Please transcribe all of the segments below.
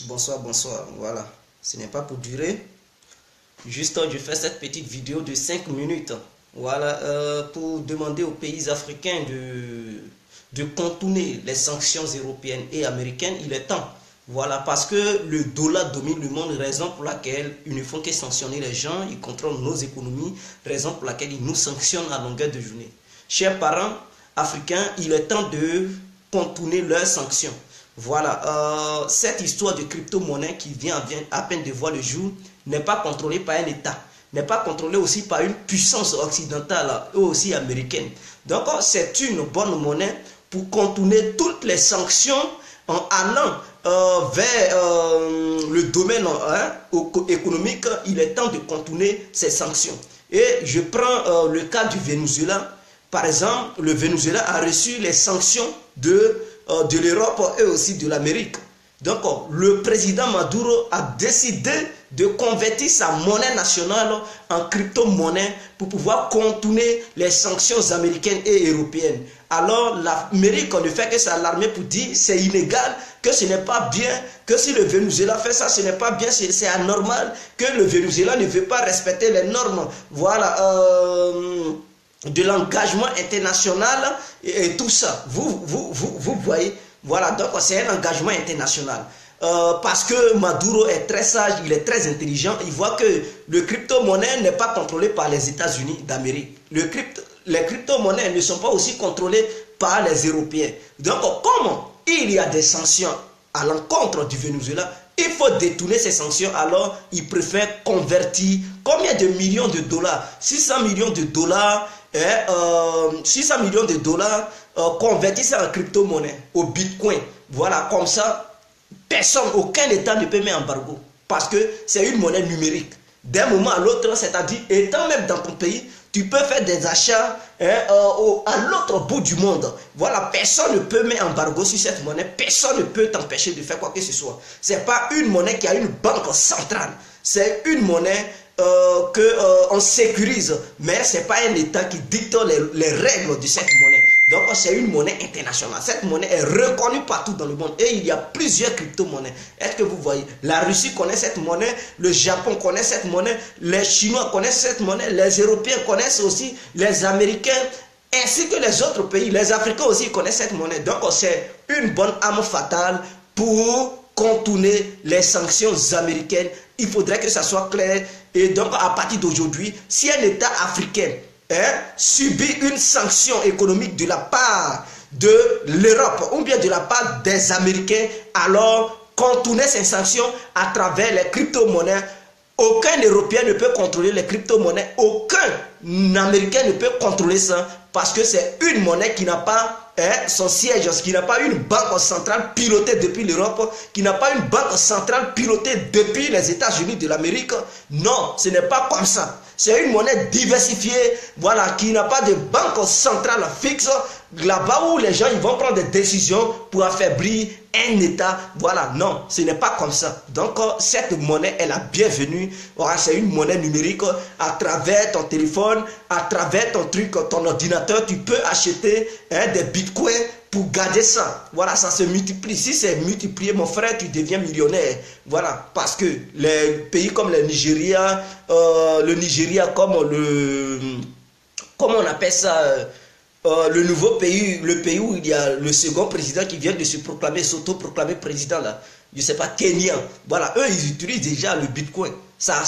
Bonsoir, bonsoir. Voilà, ce n'est pas pour durer. Juste, je fais cette petite vidéo de 5 minutes. Voilà, pour demander aux pays africains de contourner les sanctions européennes et américaines. Il est temps. Voilà, parce que le dollar domine le monde, raison pour laquelle ils ne font que sanctionner les gens, ils contrôlent nos économies, raison pour laquelle ils nous sanctionnent à longueur de journée. Chers parents africains, il est temps de contourner leurs sanctions. Voilà, cette histoire de crypto-monnaie qui vient à peine de voir le jour n'est pas contrôlée par un État, n'est pas contrôlée aussi par une puissance occidentale, eux aussi américaine. Donc, c'est une bonne monnaie pour contourner toutes les sanctions en allant vers le domaine économique. Il est temps de contourner ces sanctions. Et je prends le cas du Venezuela. Par exemple, le Venezuela a reçu les sanctions de l'Europe et aussi de l'Amérique. Donc, le président Maduro a décidé de convertir sa monnaie nationale en crypto-monnaie pour pouvoir contourner les sanctions américaines et européennes. Alors, l'Amérique ne fait que s'alarmer pour dire c'est illégal, que ce n'est pas bien, que si le Venezuela fait ça, ce n'est pas bien, c'est anormal, que le Venezuela ne veut pas respecter les normes. Voilà. De l'engagement international et tout ça. Vous voyez, voilà, donc c'est un engagement international. Parce que Maduro est très sage, il est très intelligent, il voit que le crypto-monnaie n'est pas contrôlé par les États-Unis d'Amérique. Les crypto-monnaies ne sont pas aussi contrôlées par les Européens. Donc, comme il y a des sanctions à l'encontre du Venezuela, il faut détourner ces sanctions, alors il préfère convertir combien de millions de dollars? 600 millions de dollars, 600 millions de dollars convertis ça en crypto-monnaie, au bitcoin. Voilà, comme ça, personne, aucun État ne peut mettre embargo, parce que c'est une monnaie numérique. D'un moment à l'autre, c'est-à-dire, étant même dans ton pays, tu peux faire des achats à l'autre bout du monde. Voilà, personne ne peut mettre embargo sur cette monnaie. Personne ne peut t'empêcher de faire quoi que ce soit. Ce n'est pas une monnaie qui a une banque centrale. C'est une monnaie qu'on sécurise. Mais ce n'est pas un État qui dicte les règles de cette monnaie. Donc, c'est une monnaie internationale. Cette monnaie est reconnue partout dans le monde. Et il y a plusieurs crypto-monnaies. Est-ce que vous voyez? La Russie connaît cette monnaie. Le Japon connaît cette monnaie. Les Chinois connaissent cette monnaie. Les Européens connaissent aussi. Les Américains, ainsi que les autres pays. Les Africains aussi connaissent cette monnaie. Donc, c'est une bonne arme fatale pour contourner les sanctions américaines. Il faudrait que ça soit clair. Et donc, à partir d'aujourd'hui, si un État africain subit une sanction économique de la part de l'Europe ou bien de la part des Américains, alors contourner ces sanctions à travers les crypto-monnaies. Aucun Européen ne peut contrôler les crypto-monnaies, aucun Américain ne peut contrôler ça, parce que c'est une monnaie qui n'a pas son siège, qui n'a pas une banque centrale pilotée depuis l'Europe, qui n'a pas une banque centrale pilotée depuis les États-Unis de l'Amérique. Non, ce n'est pas comme ça. C'est une monnaie diversifiée, voilà, qui n'a pas de banque centrale fixe, là-bas où les gens ils vont prendre des décisions pour affaiblir un État. Voilà, non, ce n'est pas comme ça. Donc, cette monnaie est la bienvenue. Voilà, c'est une monnaie numérique. À travers ton téléphone, à travers ton truc, ton ordinateur, tu peux acheter des bitcoins pour garder ça. Voilà, ça se multiplie. Si c'est multiplié, mon frère, tu deviens millionnaire. Voilà, parce que les pays comme le Nigeria comme comment on appelle ça, le nouveau pays, le pays où il y a le second président qui vient de se proclamer, s'auto-proclamer président là, je ne sais pas, Kenya. Voilà, eux ils utilisent déjà le bitcoin. Ça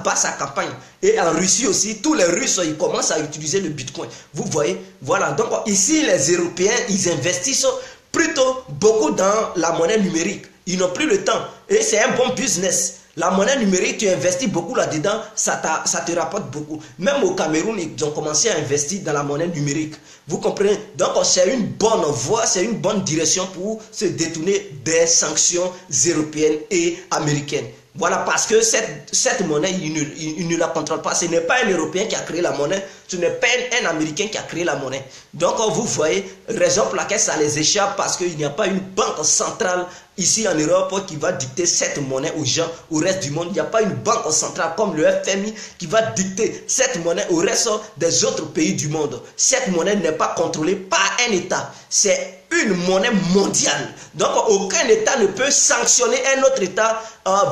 bat sa campagne. Et en Russie aussi, tous les Russes ils commencent à utiliser le bitcoin. Vous voyez, voilà. Donc ici les Européens ils investissent plutôt beaucoup dans la monnaie numérique. Ils n'ont plus le temps. Et c'est un bon business. La monnaie numérique, tu investis beaucoup là-dedans, ça te rapporte beaucoup. Même au Cameroun, ils ont commencé à investir dans la monnaie numérique. Vous comprenez? Donc, c'est une bonne voie, c'est une bonne direction pour se détourner des sanctions européennes et américaines. Voilà, parce que cette monnaie, il ne la contrôle pas. Ce n'est pas un Européen qui a créé la monnaie, ce n'est pas un Américain qui a créé la monnaie. Donc, vous voyez, raison pour laquelle ça les échappe, parce qu'il n'y a pas une banque centrale ici en Europe qui va dicter cette monnaie aux gens, au reste du monde. Il n'y a pas une banque centrale comme le FMI qui va dicter cette monnaie au reste des autres pays du monde. Cette monnaie n'est pas contrôlée par un État. C'est une monnaie mondiale. Donc, aucun État ne peut sanctionner un autre État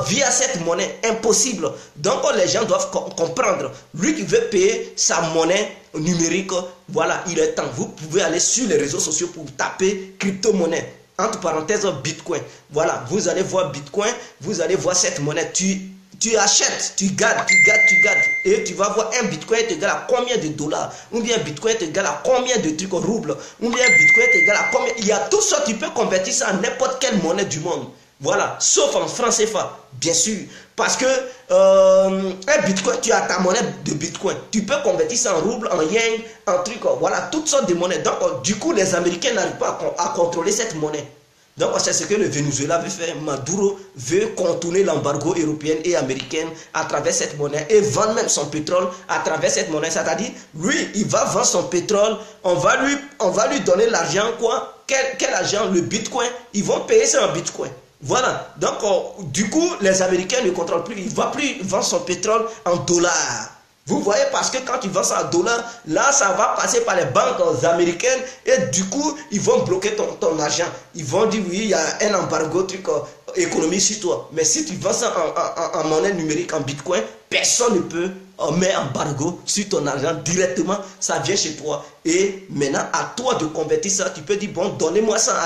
via cette monnaie. Impossible. Donc, les gens doivent comprendre. Lui qui veut payer sa monnaie numérique, voilà, il est temps. Vous pouvez aller sur les réseaux sociaux pour taper crypto-monnaie. Entre parenthèses, Bitcoin. Voilà, vous allez voir Bitcoin, vous allez voir cette monnaie. Tu achètes, tu gardes. Et tu vas voir un Bitcoin t'égale à combien de dollars. Ou bien Bitcoin t'égale à combien de trucs roubles. Ou bien Bitcoin t'égale à combien. Il y a tout ça, tu peux convertir ça en n'importe quelle monnaie du monde. Voilà, sauf en franc CFA, bien sûr. Parce que un Bitcoin, tu as ta monnaie de Bitcoin. Tu peux convertir ça en rouble, en yen, en truc. Voilà, toutes sortes de monnaies. Donc, du coup, les Américains n'arrivent pas à contrôler cette monnaie. Donc, c'est ce que le Venezuela veut faire. Maduro veut contourner l'embargo européen et américain à travers cette monnaie et vendre même son pétrole à travers cette monnaie. C'est-à-dire, lui, il va vendre son pétrole. On va lui donner l'argent, quoi. Quel argent? Le Bitcoin. Ils vont payer ça en Bitcoin. Voilà, donc du coup, les Américains ne contrôlent plus, il ne va plus vendre son pétrole en dollars. Vous voyez, parce que quand tu vends ça en dollars, là, ça va passer par les banques américaines et du coup, ils vont bloquer ton argent. Ils vont dire, oui, il y a un embargo, truc économique sur toi. Mais si tu vends ça en monnaie numérique, en Bitcoin, personne ne peut mettre embargo sur ton argent directement, ça vient chez toi. Et maintenant, à toi de convertir ça, tu peux dire, bon, donnez-moi ça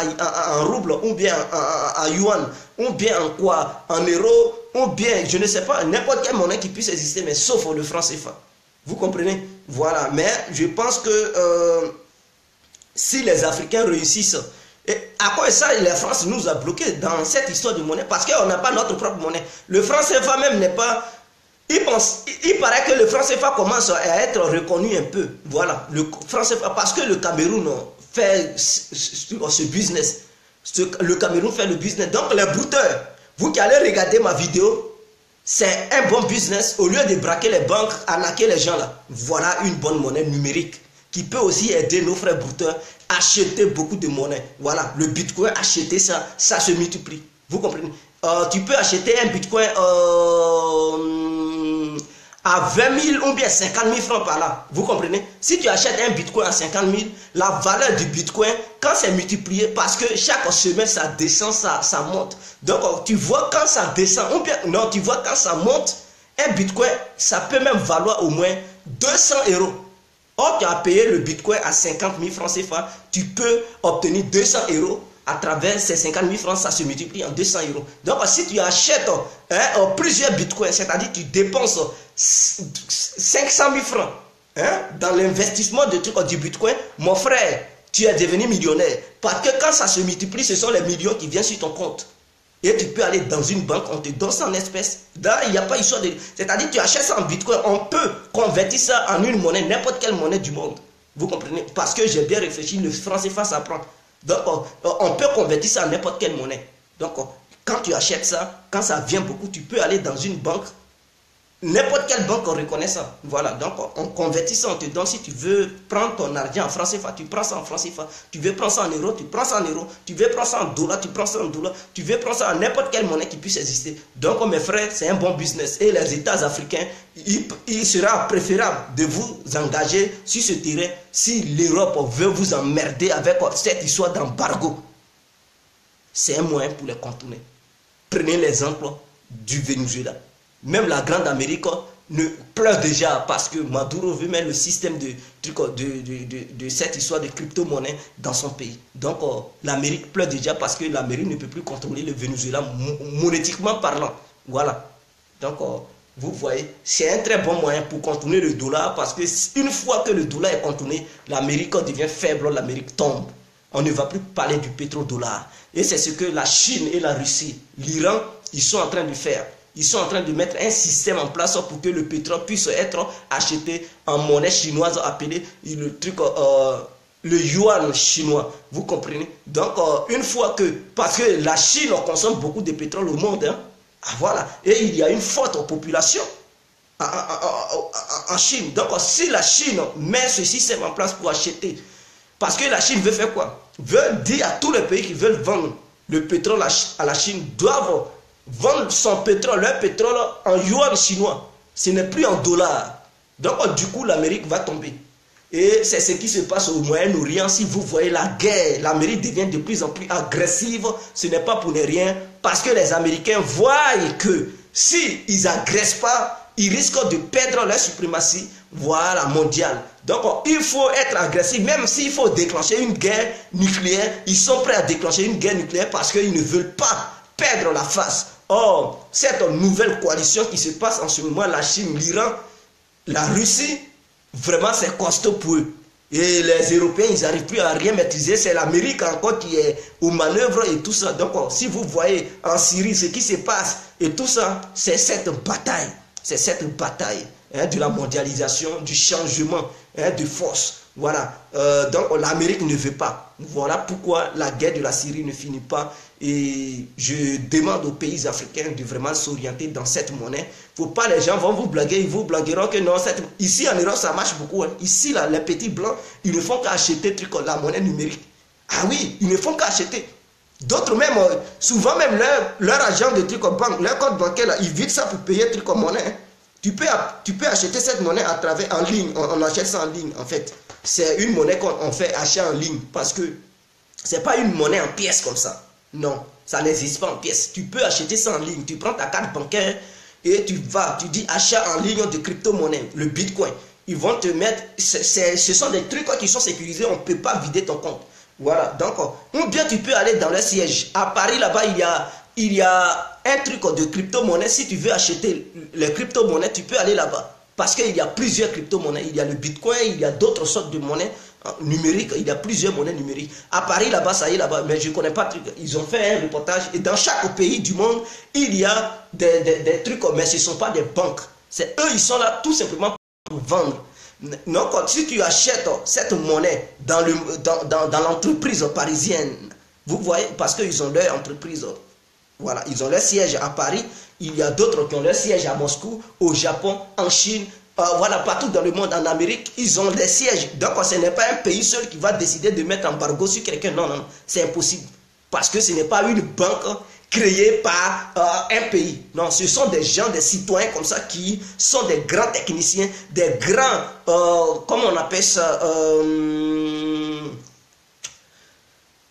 en rouble, ou bien en yuan, ou bien en quoi, en euros, ou bien, je ne sais pas, n'importe quelle monnaie qui puisse exister, mais sauf le franc CFA. Vous comprenez? Voilà, mais je pense que si les Africains réussissent, et à quoi ça, la France nous a bloqués dans cette histoire de monnaie, parce qu'on n'a pas notre propre monnaie. Le franc CFA même n'est pas... Il paraît que le franc CFA commence à être reconnu un peu. Voilà, le franc CFA, parce que le Cameroun fait ce business. Le Cameroun fait le business. Donc les brouteurs, vous qui allez regarder ma vidéo, c'est un bon business. Au lieu de braquer les banques, arnaquer les gens là. Voilà une bonne monnaie numérique qui peut aussi aider nos frères brouteurs à acheter beaucoup de monnaie. Voilà, le Bitcoin, acheter ça, ça se multiplie. Vous comprenez? Tu peux acheter un Bitcoin à 20 000 ou bien 50 000 francs par là. Vous comprenez? Si tu achètes un Bitcoin à 50 000, la valeur du Bitcoin, quand c'est multiplié, parce que chaque semaine, ça descend, ça monte. Donc, tu vois quand ça descend, ou bien, non, tu vois quand ça monte, un Bitcoin, ça peut même valoir au moins 200 euros. Or, tu as payé le Bitcoin à 50 000 francs CFA, tu peux obtenir 200 euros. À travers ces 50 000 francs, ça se multiplie en 200 euros. Donc, si tu achètes plusieurs bitcoins, c'est-à-dire tu dépenses 500 000 francs dans l'investissement de trucs du bitcoin, mon frère, tu es devenu millionnaire. Parce que quand ça se multiplie, ce sont les millions qui viennent sur ton compte. Et tu peux aller dans une banque, on te donne ça en espèces. Là, il n'y a pas histoire de... C'est-à-dire tu achètes ça en bitcoin, on peut convertir ça en une monnaie, n'importe quelle monnaie du monde. Vous comprenez? Parce que j'ai bien réfléchi, le franc CFA, ça prend. Donc, on peut convertir ça en n'importe quelle monnaie. Donc, quand tu achètes ça, quand ça vient beaucoup, tu peux aller dans une banque. N'importe quelle banque reconnaît ça. Voilà, donc on convertit ça, on te donne. Si tu veux prendre ton argent en franc CFA, tu prends ça en franc CFA. Tu veux prendre ça en euros, tu prends ça en euros. Tu veux prendre ça en dollars, tu prends ça en dollars. Tu veux prendre ça en n'importe quelle monnaie qui puisse exister. Donc, mes frères, c'est un bon business. Et les États africains, il sera préférable de vous engager sur ce terrain si l'Europe veut vous emmerder avec cette histoire d'embargo. C'est un moyen pour les contourner. Prenez l'exemple du Venezuela. Même la Grande Amérique ne pleure déjà parce que Maduro veut mettre le système de cette histoire de crypto-monnaie dans son pays. Donc l'Amérique pleure déjà parce que l'Amérique ne peut plus contrôler le Venezuela monétiquement parlant. Voilà. Donc vous voyez, c'est un très bon moyen pour contourner le dollar parce que une fois que le dollar est contourné, l'Amérique devient faible, l'Amérique tombe. On ne va plus parler du pétrodollar. Et c'est ce que la Chine et la Russie, l'Iran, ils sont en train de faire. Ils sont en train de mettre un système en place pour que le pétrole puisse être acheté en monnaie chinoise appelée le yuan chinois. Vous comprenez? Donc, une fois que... Parce que la Chine consomme beaucoup de pétrole au monde. Voilà. Et il y a une forte population en Chine. Donc, si la Chine met ce système en place pour acheter... Parce que la Chine veut faire quoi? Veut dire à tous les pays qui veulent vendre le pétrole à la Chine doivent vendre son pétrole, leur pétrole en yuan chinois. Ce n'est plus en dollars. Donc, du coup, l'Amérique va tomber. Et c'est ce qui se passe au Moyen-Orient. Si vous voyez la guerre, l'Amérique devient de plus en plus agressive. Ce n'est pas pour ne rien. Parce que les Américains voient que s'ils n'agressent pas, ils risquent de perdre leur suprématie, voilà, mondiale. Donc, il faut être agressif. Même s'il faut déclencher une guerre nucléaire, ils sont prêts à déclencher une guerre nucléaire parce qu'ils ne veulent pas perdre la face. Or, cette nouvelle coalition qui se passe en ce moment, la Chine, l'Iran, la Russie, vraiment c'est costaud pour eux. Et les Européens, ils n'arrivent plus à rien maîtriser. C'est l'Amérique encore qui est aux manœuvres et tout ça. Donc, si vous voyez en Syrie ce qui se passe et tout ça, c'est cette bataille. C'est cette bataille de la mondialisation, du changement de force. Voilà. Donc, l'Amérique ne veut pas. Voilà pourquoi la guerre de la Syrie ne finit pas. Et je demande aux pays africains de vraiment s'orienter dans cette monnaie. Faut pas, les gens vont vous blaguer, ils vous blagueront que non, ici en Europe ça marche beaucoup. Hein. Ici, là, les petits blancs, ils ne font qu'acheter la monnaie numérique. Ah oui, ils ne font qu'acheter. D'autres même, souvent même leur agent de trucs en banque, leur compte bancaire, là, ils vident ça pour payer trucs en monnaie. Hein. Tu peux acheter cette monnaie à travers en ligne, on achète ça en ligne en fait. C'est une monnaie qu'on fait achat en ligne parce que c'est pas une monnaie en pièces comme ça. Non, ça n'existe pas en pièces. Tu peux acheter ça en ligne. Tu prends ta carte bancaire et tu dis achat en ligne de crypto-monnaie, le Bitcoin. Ils vont te mettre, ce sont des trucs qui sont sécurisés, on ne peut pas vider ton compte. Voilà, donc, ou bien tu peux aller dans le siège. À Paris, là-bas, il y a un truc de crypto-monnaie. Si tu veux acheter les crypto-monnaies, tu peux aller là-bas. Parce qu'il y a plusieurs crypto-monnaies. Il y a le Bitcoin, il y a d'autres sortes de monnaies numériques. Il y a plusieurs monnaies numériques. À Paris, là-bas, ça y est, là-bas. Mais je ne connais pas. Ils ont fait un reportage. Et dans chaque pays du monde, il y a des trucs. Mais ce ne sont pas des banques. C'est eux, ils sont là tout simplement pour vendre. Donc, si tu achètes cette monnaie dans l'entreprise parisienne, vous voyez, parce qu'ils ont leur entreprise. Voilà, ils ont leur siège à Paris. Il y a d'autres qui ont leur siège à Moscou, au Japon, en Chine, voilà, partout dans le monde, en Amérique, ils ont des sièges. Donc, ce n'est pas un pays seul qui va décider de mettre embargo sur quelqu'un. Non, non, non, c'est impossible. Parce que ce n'est pas une banque créée par un pays. Non, ce sont des gens, des citoyens comme ça qui sont des grands techniciens, des grands, comment on appelle ça,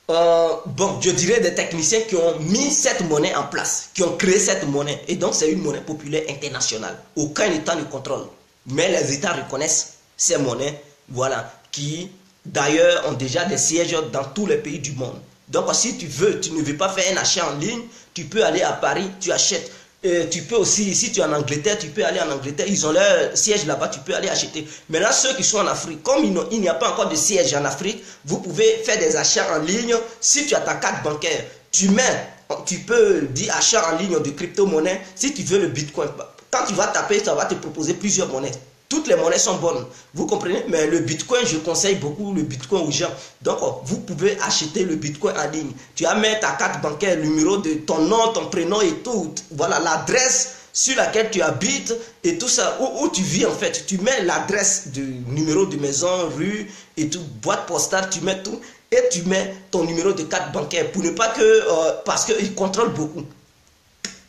bon, je dirais des techniciens qui ont mis cette monnaie en place, qui ont créé cette monnaie. Et donc, c'est une monnaie populaire internationale. Aucun État ne contrôle. Mais les États reconnaissent ces monnaies, voilà, qui d'ailleurs ont déjà des sièges dans tous les pays du monde. Donc, si tu ne veux pas faire un achat en ligne, tu peux aller à Paris, tu achètes. Tu peux aussi, si tu es en Angleterre, tu peux aller en Angleterre. Ils ont leur siège là-bas, tu peux aller acheter. Maintenant, ceux qui sont en Afrique, comme il n'y a pas encore de siège en Afrique, vous pouvez faire des achats en ligne. Si tu as ta carte bancaire, tu peux dire achat en ligne de crypto-monnaie. Si tu veux le Bitcoin, quand tu vas taper, ça va te proposer plusieurs monnaies. Toutes les monnaies sont bonnes, vous comprenez? Mais le Bitcoin, je conseille beaucoup le Bitcoin aux gens. Donc, vous pouvez acheter le Bitcoin en ligne. Tu as mis ta carte bancaire, le numéro de ton nom, ton prénom et tout. Voilà, l'adresse sur laquelle tu habites et tout ça, où tu vis en fait. Tu mets l'adresse du numéro de maison, rue et tout, boîte postale, tu mets tout. Et tu mets ton numéro de carte bancaire pour ne pas que, parce qu'ils contrôlent beaucoup.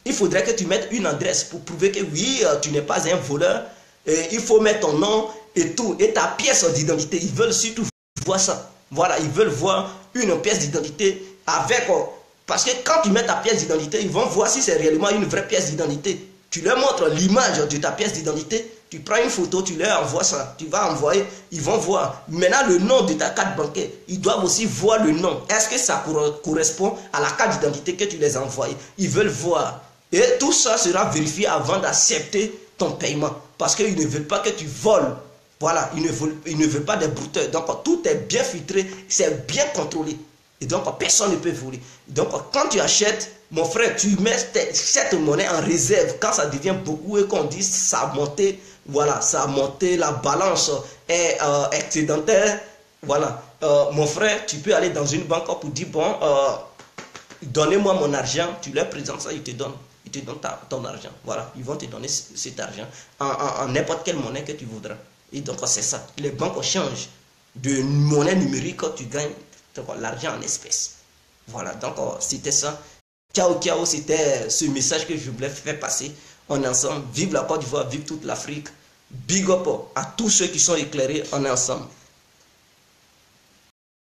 Il faudrait que tu mettes une adresse pour prouver que oui, tu n'es pas un voleur. Et il faut mettre ton nom et tout, et ta pièce d'identité. Ils veulent surtout voir ça. Voilà, ils veulent voir une pièce d'identité avec... Parce que quand tu mets ta pièce d'identité, ils vont voir si c'est réellement une vraie pièce d'identité. Tu leur montres l'image de ta pièce d'identité, tu prends une photo, tu leur envoies ça. Tu vas envoyer, ils vont voir. Maintenant, le nom de ta carte bancaire, ils doivent aussi voir le nom. Est-ce que ça correspond à la carte d'identité que tu les as envoyée? Ils veulent voir. Et tout ça sera vérifié avant d'accepter ton paiement. Parce qu'ils ne veulent pas que tu voles. Voilà, ils ne veulent pas des brouteurs. Donc, tout est bien filtré, c'est bien contrôlé. Et donc, personne ne peut voler. Donc, quand tu achètes, mon frère, tu mets cette monnaie en réserve. Quand ça devient beaucoup et qu'on dit ça a monté, voilà, ça a monté, la balance est excédentaire. Voilà, mon frère, tu peux aller dans une banque pour dire, bon, donnez-moi mon argent. Tu leur présentes ça, ils te donnent. Ils te donnent ton argent. Voilà, ils vont te donner cet argent en n'importe quelle monnaie que tu voudras. Et donc, c'est ça. Les banques changent de monnaie numérique, tu gagnes l'argent en espèces. Voilà, donc c'était ça. Ciao, ciao, c'était ce message que je voulais faire passer. On est ensemble. Vive la Côte d'Ivoire, vive toute l'Afrique. Big up à tous ceux qui sont éclairés en ensemble.